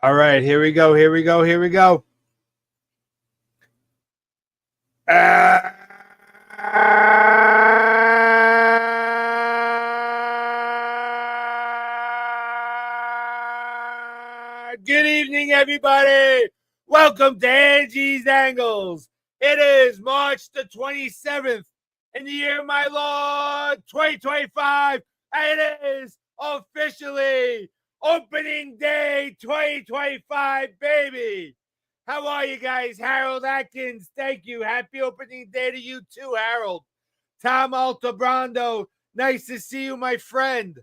All right, here we go. Uh, Good evening, everybody. Welcome to Angie's Angles. It is March the 27th in the year of my Lord 2025, and it is officially opening day 2025, baby. How are you guys? Harold Atkins, thank you. Happy opening day to you too, Harold. Tom Altabrando, nice to see you, my friend.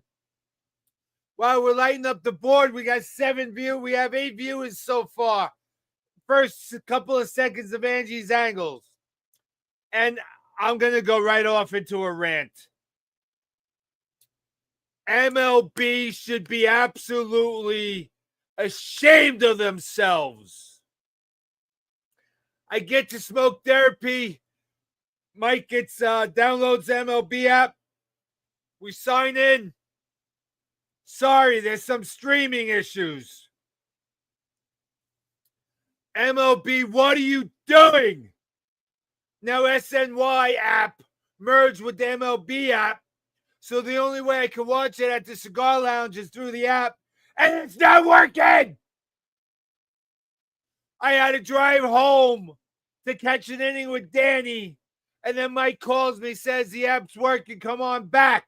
While we're lighting up the board, we got 7 viewers. We have 8 viewers so far. First couple of seconds of Angie's Angles. And I'm going to go right off into a rant. MLB should be absolutely ashamed of themselves. I get to smoke therapy. Mike gets downloads the MLB app. We sign in. Sorry, there's some streaming issues. MLB, what are you doing? Now SNY app merged with the MLB app. So the only way I can watch it at the cigar lounge is through the app. And it's not working. I had to drive home to catch an inning with Danny. And then Mike calls me, says the app's working, come on back.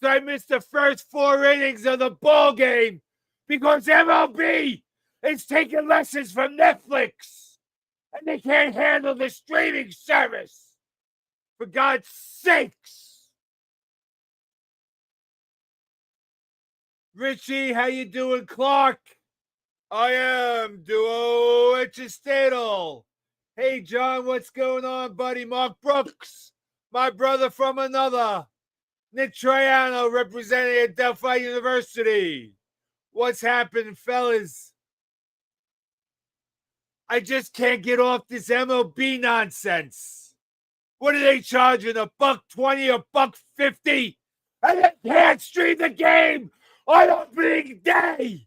So I missed the first 4 innings of the ball game because MLB is taking lessons from Netflix. And they can't handle the streaming service. For God's sakes. Richie, how you doing, Clark? I am Duo Echestadal. Hey, John, what's going on, buddy? Mark Brooks, my brother from another. Nick Troiano, representing Delphi University. What's happening, fellas? I just can't get off this MLB nonsense. What are they charging? $1.20 or $1.50? And they can't stream the game on opening day.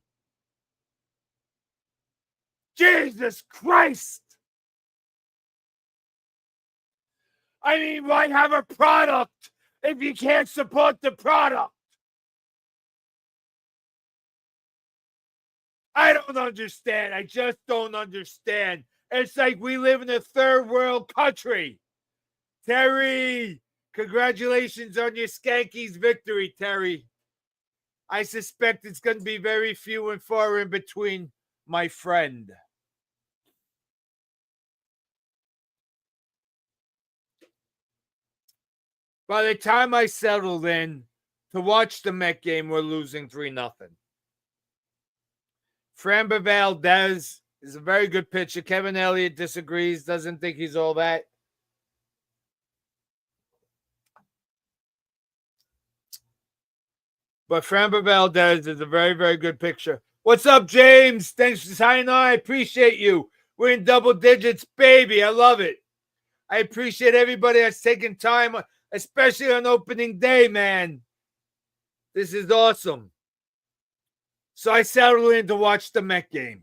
Jesus Christ. I mean, why have a product if you can't support the product? I don't understand. I just don't understand. It's like we live in a third world country. Terry, congratulations on your Skankies victory, Terry. I suspect it's going to be very few and far in between, my friend. By the time I settled in to watch the Met game, we're losing 3-0. Framber Valdez is a very good pitcher. Kevin Elliott disagrees, doesn't think he's all that. But Framber Valdez is a very, very good pitcher. What's up, James? Thanks for signing on. I appreciate you. We're in double digits, baby. I love it. I appreciate everybody that's taking time, especially on opening day, man. This is awesome. So I settled in to watch the Met game.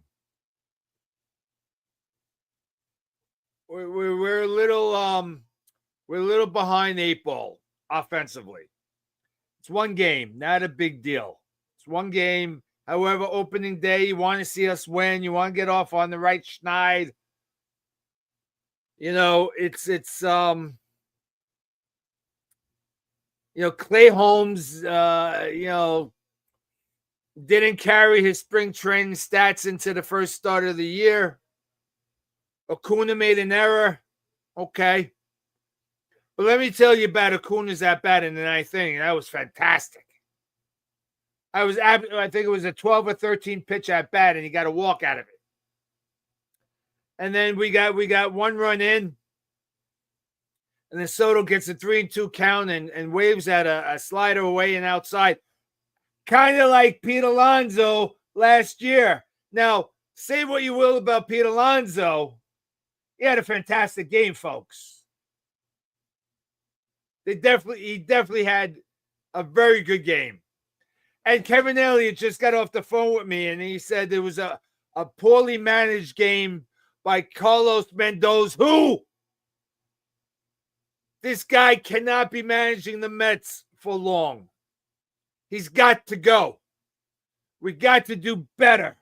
We're a little behind 8 ball offensively. It's one game, not a big deal. It's one game. However, opening day, you want to see us win. You want to get off on the right schneid. You know, it's Clay Holmes, didn't carry his spring training stats into the first start of the year. Acuna made an error. Okay. But let me tell you about Acuna's at bat in the 9th inning. That was fantastic. I think it was a 12 or 13 pitch at bat, and he got a walk out of it. And then we got 1 run in, and then Soto gets a 3-2 count and waves at a slider away and outside. Kind of like Pete Alonso last year. Now, say what you will about Pete Alonso. He had a fantastic game, folks. He definitely had a very good game. And Kevin Elliott just got off the phone with me, and he said there was a poorly managed game by Carlos Mendoza. Who? This guy cannot be managing the Mets for long. He's got to go. We got to do better.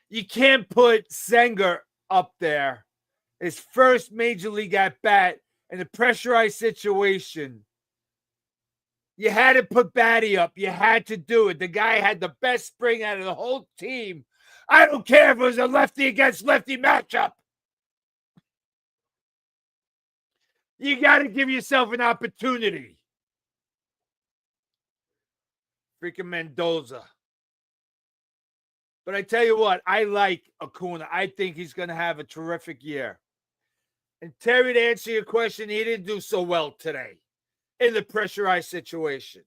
You can't put Senger up there, his first major league at bat in a pressurized situation. You had to put Batty up. You had to do it. The guy had the best spring out of the whole team. I don't care if it was a lefty against lefty matchup. You got to give yourself an opportunity. Freaking Mendoza. But I tell you what, I like Acuna. I think he's going to have a terrific year. And Terry, to answer your question, he didn't do so well today in the pressurized situation.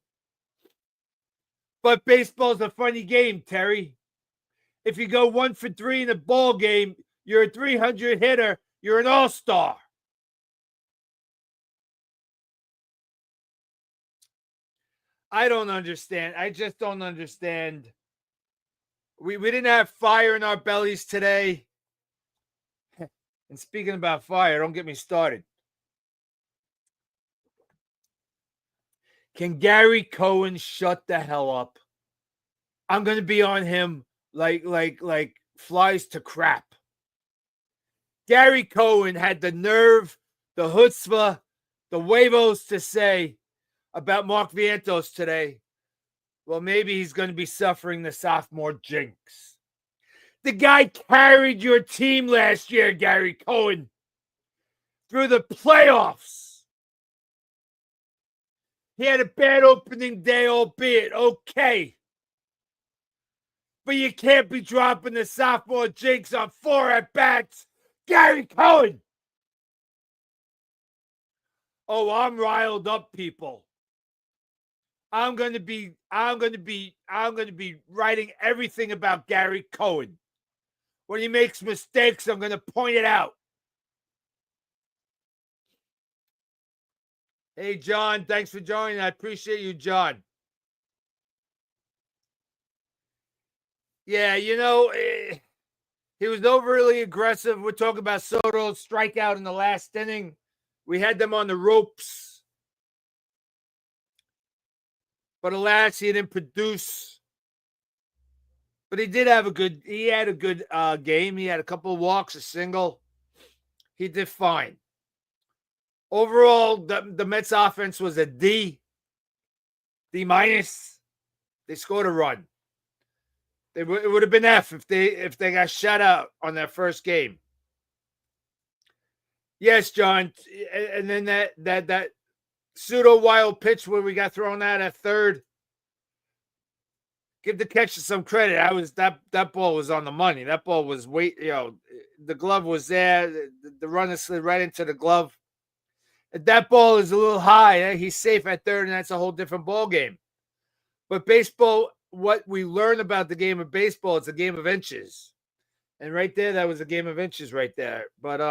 But baseball's a funny game, Terry. If you go 1 for 3 in a ball game, you're a 300 hitter, you're an all-star. I don't understand. I just don't understand. We didn't have fire in our bellies today. And speaking about fire, don't get me started. Can Gary Cohen shut the hell up? I'm going to be on him like flies to crap. Gary Cohen had the nerve, the chutzpah, the huevos to say about Mark Vientos today, well, maybe he's going to be suffering the sophomore jinx. The guy carried your team last year, Gary Cohen, through the playoffs. He had a bad opening day, albeit okay. But you can't be dropping the sophomore jinx on 4 at-bats. Gary Cohen! Oh, I'm riled up, people. I'm going to be writing everything about Gary Cohen. When he makes mistakes, I'm going to point it out. Hey, John, thanks for joining. I appreciate you, John. Yeah, he was overly aggressive. We're talking about Soto's strikeout in the last inning. We had them on the ropes. But alas, he didn't produce. But he had a good game. He had a couple of walks, a single. He did fine. Overall, the Mets offense was a D minus. They scored a run. It would have been F if they got shut out on their first game. Yes, John. And then that pseudo wild pitch where we got thrown out at third. Give the catcher some credit. That ball was on the money. That ball was the glove was there. The runner slid right into the glove. If that ball is a little high, he's safe at third, and that's a whole different ball game. But baseball, what we learn about the game of baseball, it's a game of inches. And right there, that was a game of inches right there. But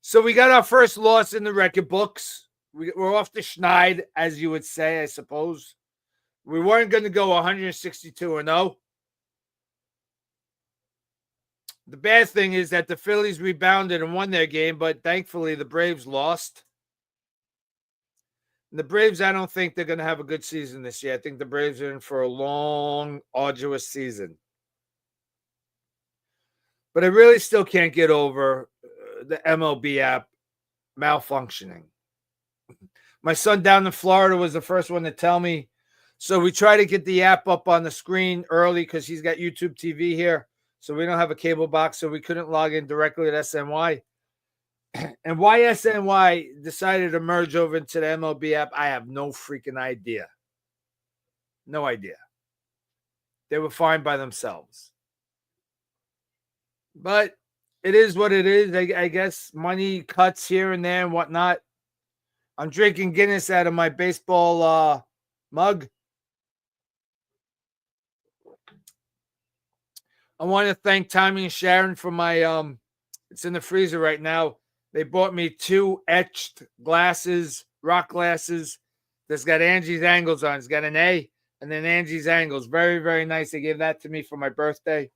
so we got our first loss in the record books. We're off the schneid, as you would say, I suppose. We weren't going to go 162-0. The bad thing is that the Phillies rebounded and won their game, but thankfully the Braves lost. And the Braves, I don't think they're going to have a good season this year. I think the Braves are in for a long, arduous season. But I really still can't get over the MLB app malfunctioning. My son down in Florida was the first one to tell me. So we try to get the app up on the screen early because he's got YouTube TV here. So we don't have a cable box, so we couldn't log in directly at SNY. And why SNY decided to merge over into the MLB app, I have no freaking idea. No idea. They were fine by themselves. But it is what it is. I guess money cuts here and there and whatnot. I'm drinking Guinness out of my baseball mug. I want to thank Tommy and Sharon for my it's in the freezer right now. They bought me 2 etched glasses, rock glasses that's got Angie's Angles on. It's got an A and then Angie's Angles. Very, very nice. They gave that to me for my birthday.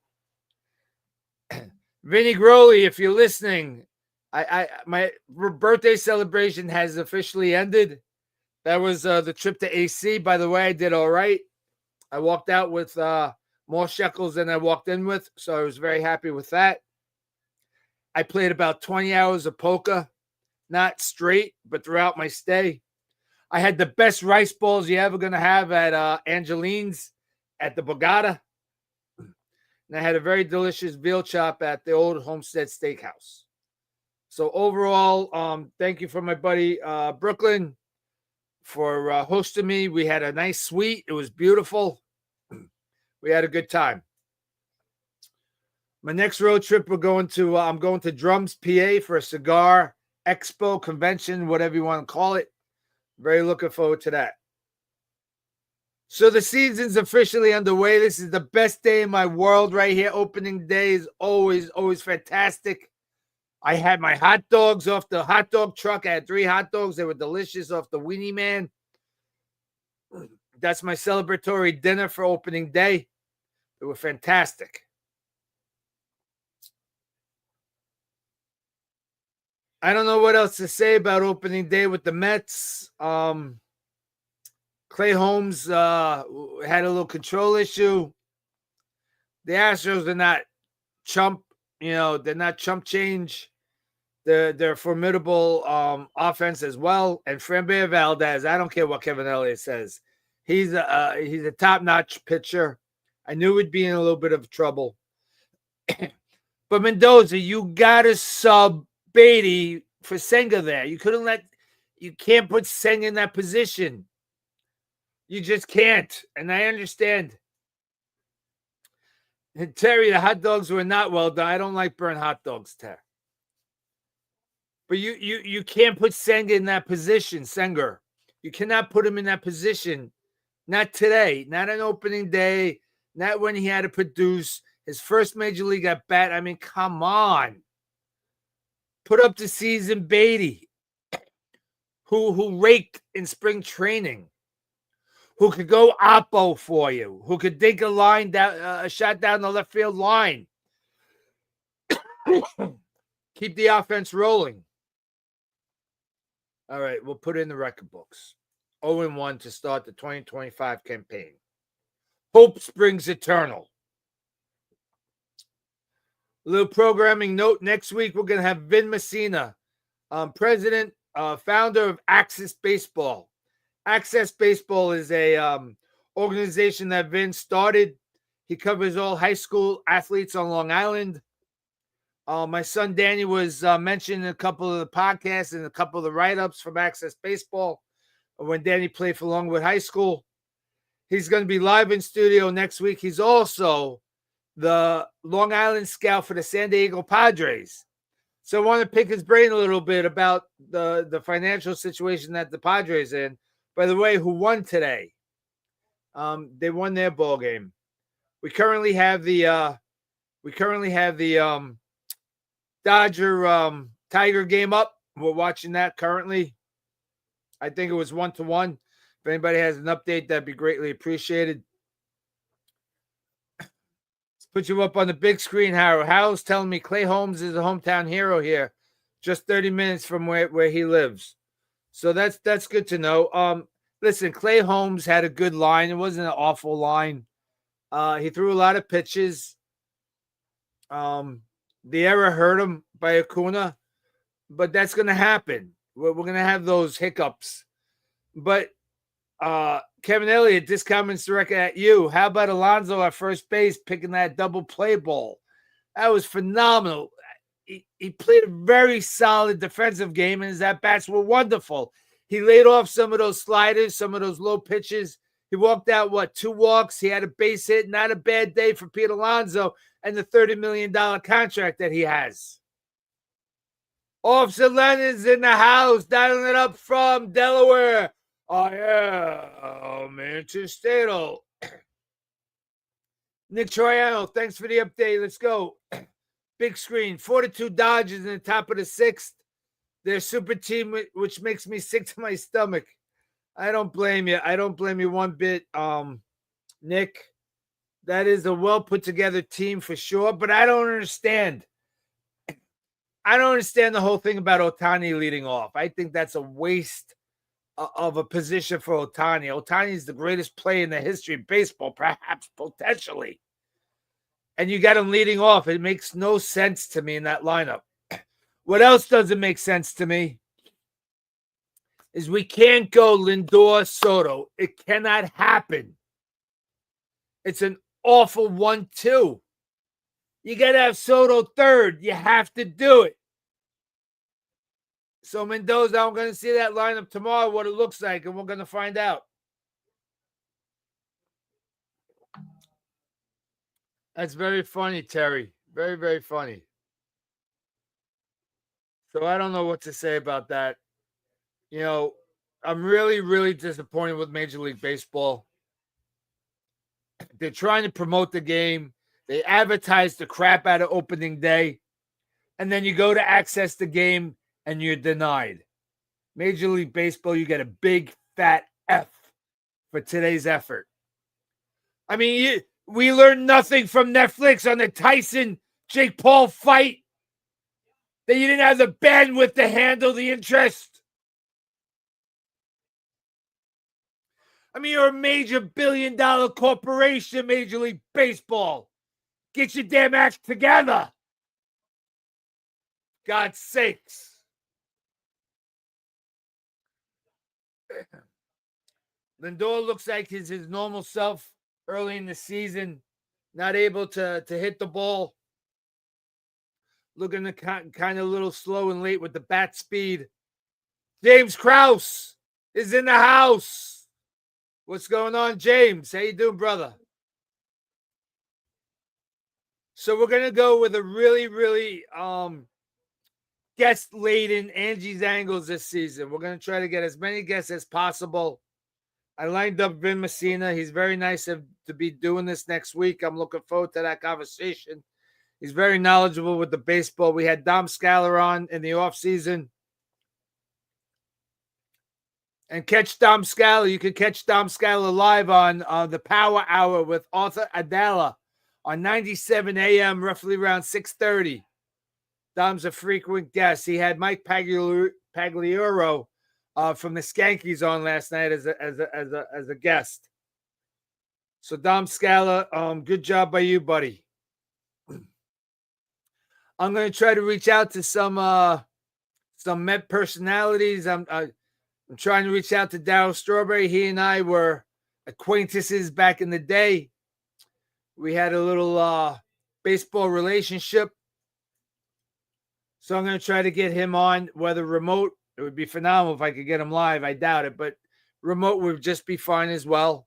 Vinny Groley, if you're listening, my birthday celebration has officially ended. That was the trip to AC. By the way, I did all right. I walked out with more shekels than I walked in with, so I was very happy with that. I played about 20 hours of poker, not straight, but throughout my stay. I had the best rice balls you're ever going to have at Angeline's at the Borgata. And I had a very delicious veal chop at the old Homestead Steakhouse. So overall, thank you for my buddy Brooklyn for hosting me. We had a nice suite. It was beautiful. We had a good time. My next road trip, I'm going to Drums, PA for a cigar expo, convention, whatever you want to call it. Very looking forward to that. So the season's officially underway. This is the best day in my world right here. Opening day is always fantastic. I had my hot dogs off the hot dog truck. I had 3 hot dogs. They were delicious off the Weenie Man. That's my celebratory dinner for opening day. They were fantastic. I don't know what else to say about opening day with the Mets. Clay Holmes had a little control issue. The Astros are not chump, they're not chump change. They're formidable offense as well. And Framber Valdez, I don't care what Kevin Elliott says. He's a top-notch pitcher. I knew he'd be in a little bit of trouble. But Mendoza, you gotta sub Beatty for Senga there. You can't put Senga in that position. You just can't. And I understand. And Terry, the hot dogs were not well done. I don't like burnt hot dogs, Terry. But you can't put Senga in that position, Senger. You cannot put him in that position. Not today. Not on opening day. Not when he had to produce his first major league at bat. I mean, come on. Put up the season Beatty, who raked in spring training, who could go oppo for you, who could dig a line down, a shot down the left field line. Keep the offense rolling. All right, we'll put it in the record books. 0-1 to start the 2025 campaign. Hope springs eternal. A little programming note. Next week, we're going to have Vin Messina, president, founder of Access Baseball. Access Baseball is a organization that Vin started. He covers all high school athletes on Long Island. My son Danny was mentioned in a couple of the podcasts and a couple of the write-ups from Access Baseball when Danny played for Longwood High School. He's going to be live in studio next week. He's also the Long Island scout for the San Diego Padres. So I want to pick his brain a little bit about the financial situation that the Padres are in. By the way, who won today? They won their ball game. We currently have the Dodger Tiger game up. We're watching that currently. I think it was 1-1. If anybody has an update, that'd be greatly appreciated. Let's put you up on the big screen, Harold. Harold's telling me Clay Holmes is a hometown hero here, just 30 minutes from where he lives. So that's good to know. Listen, Clay Holmes had a good line. It wasn't an awful line. He threw a lot of pitches. The error hurt him by Acuna, but that's going to happen. We're going to have those hiccups. But Kevin Elliott, this comment's directed at you. How about Alonso at first base picking that double play ball? That was phenomenal. He played a very solid defensive game, and his at-bats were wonderful. He laid off some of those sliders, some of those low pitches. He walked out, 2 walks? He had a base hit. Not a bad day for Pete Alonso and the $30 million contract that he has. Officer Lennon's in the house, dialing it up from Delaware. Oh, yeah, Manchester. Nick Troiano, thanks for the update. Let's go. Big screen, 4-2 Dodgers in the top of the 6th. Their super team, which makes me sick to my stomach. I don't blame you. I don't blame you one bit, Nick. That is a well put together team for sure, but I don't understand. I don't understand the whole thing about Ohtani leading off. I think that's a waste of a position for Ohtani. Ohtani is the greatest player in the history of baseball, perhaps potentially. And you got him leading off. It makes no sense to me in that lineup. What else doesn't make sense to me is we can't go Lindor Soto. It cannot happen. It's an awful 1-2. You got to have Soto third. You have to do it. So Mendoza, I'm going to see that lineup tomorrow, what it looks like, and we're going to find out. That's very funny, Terry. Very, very funny. So I don't know what to say about that. You know, I'm really, really disappointed with Major League Baseball. They're trying to promote the game. They advertise the crap out of opening day. And then you go to access the game and you're denied. Major League Baseball, you get a big, fat F for today's effort. I mean, we learned nothing from Netflix on the Tyson-Jake Paul fight. That you didn't have the bandwidth to handle the interest. I mean, you're a major billion-dollar corporation, Major League Baseball. Get your damn act together. God's sakes. Lindor looks like his normal self early in the season. Not able to hit the ball. Looking to kind of a little slow and late with the bat speed. James Krause is in the house. What's going on, James? How you doing, brother? So we're going to go with a really, really guest-laden Angie's Angles this season. We're going to try to get as many guests as possible. I lined up Vin Messina. He's very nice to be doing this next week. I'm looking forward to that conversation. He's very knowledgeable with the baseball. We had Dom Scaler on in the offseason. And catch Dom Scaler. You can catch Dom Scaler live on the Power Hour with Arthur Adala on 97 a.m., roughly around 6:30. Dom's a frequent guest. He had Mike Pagliaro from the Yankees on last night as a guest. So Dom Scaler, good job by you, buddy. I'm going to try to reach out to some Met personalities. I'm trying to reach out to Darryl Strawberry. He and I were acquaintances back in the day. We had a little baseball relationship. So I'm going to try to get him on, whether remote. It would be phenomenal if I could get him live. I doubt it, but remote would just be fine as well.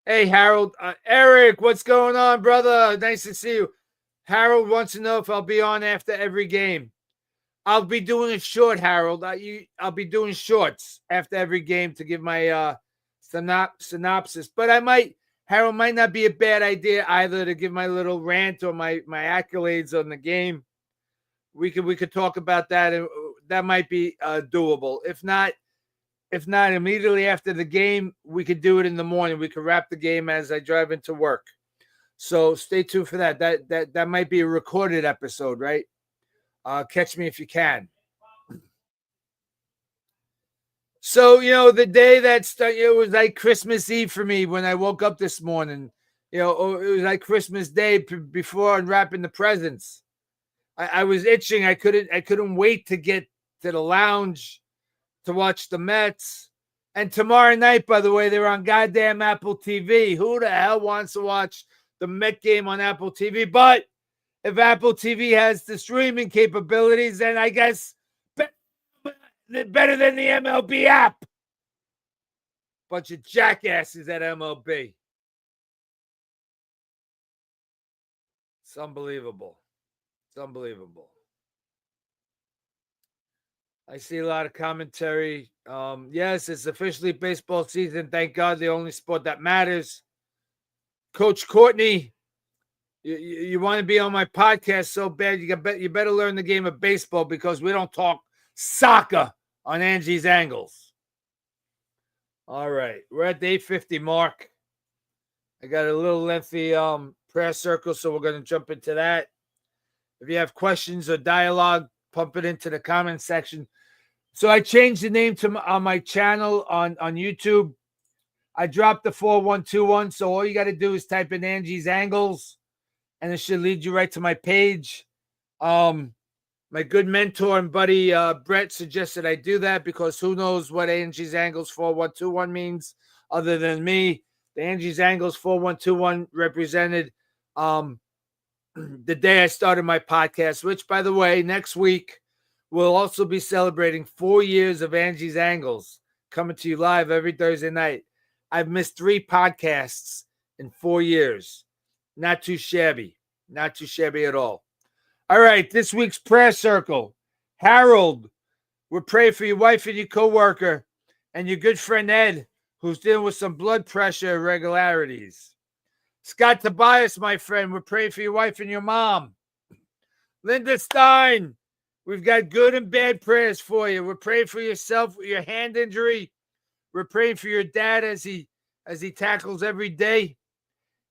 Hey, Harold. Eric, what's going on, brother? Nice to see you. Harold wants to know if I'll be on after every game. I'll be doing a short, Harold. I'll be doing shorts after every game to give my synopsis. But Harold, might not be a bad idea either to give my little rant or my accolades on the game. We could talk about that, and that might be doable. If not immediately after the game, we could do it in the morning. We could wrap the game as I drive into work. So stay tuned for that. That might be a recorded episode, right? Catch me if you can. So, the day that started, it was like Christmas Eve for me when I woke up this morning. It was like Christmas Day before unwrapping the presents. I was itching. I couldn't wait to get to the lounge to watch the Mets. And tomorrow night, by the way, they're on goddamn Apple TV. Who the hell wants to watch the Met game on Apple TV? But if Apple TV has the streaming capabilities, then I guess better than the MLB app. Bunch of jackasses at MLB. It's unbelievable. It's unbelievable. I see a lot of commentary. Yes, it's officially baseball season. Thank God, the only sport that matters. Coach Courtney You want to be on my podcast so bad, you better learn the game of baseball because we don't talk soccer on Angie's Angles. All right, we're at the 850 mark. I got a little lengthy prayer circle, so we're going to jump into that. If you have questions or dialogue, pump it into the comment section. So I changed the name on my channel on YouTube. I dropped the 4121, so all you got to do is type in Angie's Angles, and it should lead you right to my page. My good mentor and buddy Brett suggested I do that because who knows what Angie's Angles 4121 means other than me. The Angie's Angles 4121 represented the day I started my podcast, which, by the way, next week we'll also be celebrating 4 years of Angie's Angles, coming to you live every Thursday night. I've missed 3 podcasts in 4 years. Not too shabby. Not too shabby at all. All right, this week's prayer circle. Harold, we're praying for your wife and your coworker and your good friend Ed, who's dealing with some blood pressure irregularities. Scott Tobias, my friend, we're praying for your wife and your mom. Linda Stein, we've got good and bad prayers for you. We're praying for yourself with your hand injury. We're praying for your dad as he tackles every day.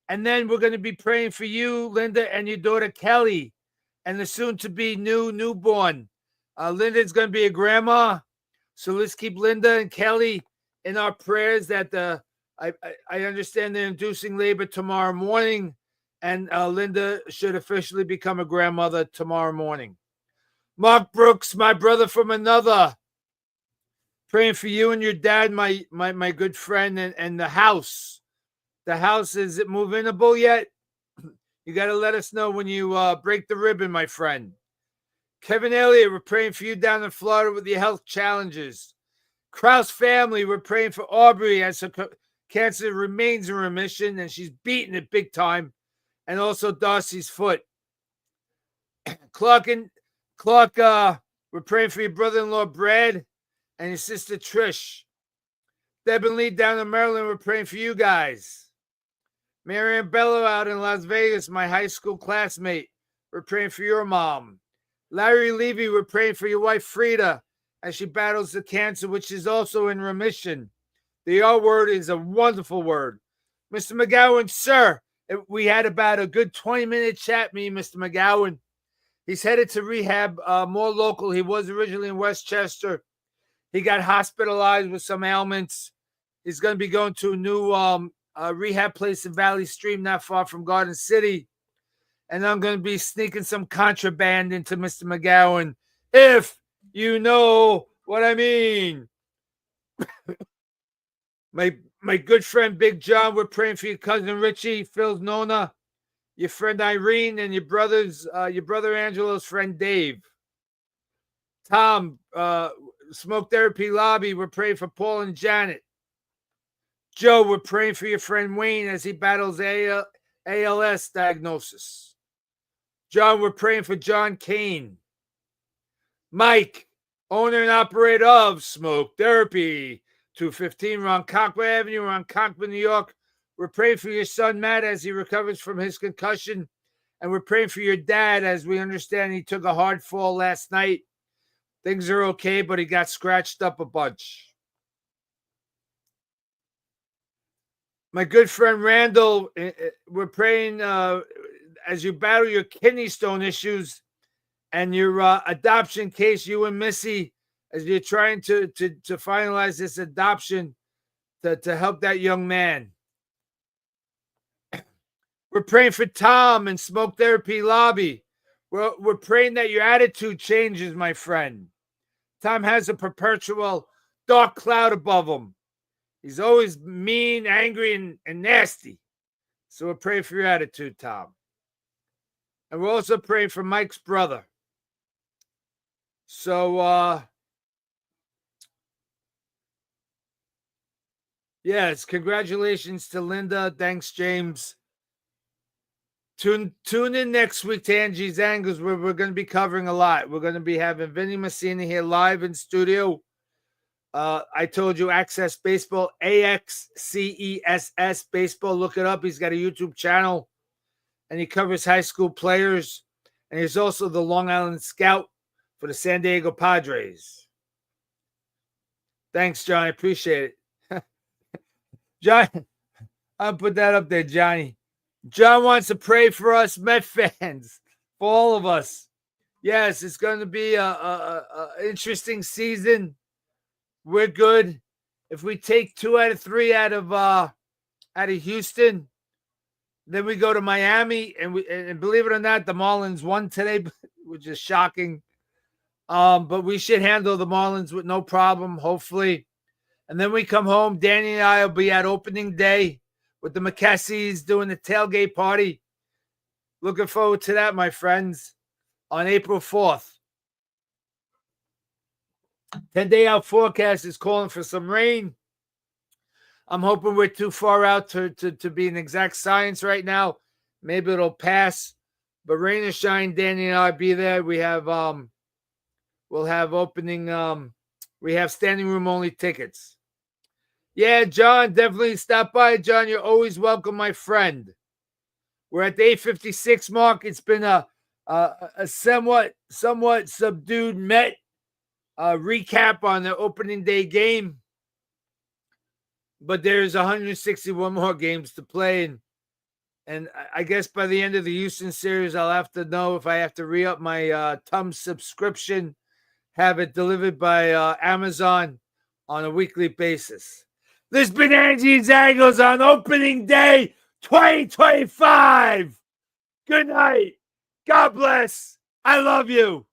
And then we're going to be praying for you, Linda, and your daughter Kelly, and the soon-to-be newborn. Linda's going to be a grandma, so let's keep Linda and Kelly in our prayers that I understand they're inducing labor tomorrow morning, and Linda should officially become a grandmother tomorrow morning. Mark Brooks, my brother from another, praying for you and your dad, my good friend, and the house. The house, is it move-inable yet? You got to let us know when you break the ribbon, my friend. Kevin Elliott, we're praying for you down in Florida with your health challenges. Kraus family, we're praying for Aubrey as her cancer remains in remission, and she's beating it big time. And also Darcy's foot. Clark, we're praying for your brother-in-law, Brad, and your sister, Trish. Deb and Lee down in Maryland, we're praying for you guys. Marianne Bello out in Las Vegas, my high school classmate. We're praying for your mom. Larry Levy, we're praying for your wife, Frida, as she battles the cancer, which is also in remission. The R word is a wonderful word. Mr. McGowan, sir, we had about a good 20-minute chat, me and Mr. McGowan. He's headed to rehab, more local. He was originally in Westchester. He got hospitalized with some ailments. He's going to be going to a new rehab place in Valley Stream, not far from Garden City. And I'm going to be sneaking some contraband into Mr. McGowan, if you know what I mean. My good friend Big John, we're praying for your cousin Richie, Phil's Nona, your friend Irene, and your brother Angelo's friend Dave. Tom, Smoke Therapy Lobby, we're praying for Paul and Janet. Joe, we're praying for your friend Wayne as he battles ALS diagnosis. John, we're praying for John Kane. Mike, owner and operator of Smoke Therapy, 215 Ronkonkoma Avenue, Ronkonkoma, New York. We're praying for your son Matt as he recovers from his concussion. And we're praying for your dad as we understand he took a hard fall last night. Things are okay, but he got scratched up a bunch. My good friend Randall, we're praying as you battle your kidney stone issues and your adoption case, you and Missy, as you're trying to finalize this adoption to help that young man. We're praying for Tom and Smoke Therapy Lobby. We're praying that your attitude changes, my friend. Tom has a perpetual dark cloud above him. He's always mean, angry, and nasty. So we're praying for your attitude, Tom. And we're also praying for Mike's brother. So, yes, congratulations to Linda. Thanks, James. Tune in next week to Angie's Angles, where we're going to be covering a lot. We're going to be having Vinny Messina here live in studio. I told you Access Baseball, AXCESS Baseball. Look it up. He's got a YouTube channel. and he covers high school players. And he's also the Long Island scout for the San Diego Padres. Thanks, John. I appreciate it. John, I'll put that up there, Johnny. John wants to pray for us Met fans, for all of us. Yes, it's going to be a interesting season. We're good. If we take 2 out of 3 out of Houston, then we go to Miami, and believe it or not, the Marlins won today, which is shocking. But we should handle the Marlins with no problem, hopefully. And then we come home. Danny and I will be at opening day with the McKessies doing the tailgate party. Looking forward to that, my friends, on April 4th. 10-day out forecast is calling for some rain. I'm hoping we're too far out to be an exact science right now. Maybe it'll pass. But rain or shine, Danny and I be there. We have we'll have opening we have standing room only tickets. Yeah, John, definitely stop by. John, you're always welcome, my friend. We're at the 8:56 mark. It's been a somewhat subdued Met recap on the opening day game. But there's 161 more games to play. And I guess by the end of the Houston series, I'll have to know if I have to re-up my TUM subscription, have it delivered by Amazon on a weekly basis. This has been Angie's Angles on opening day 2025. Good night. God bless. I love you.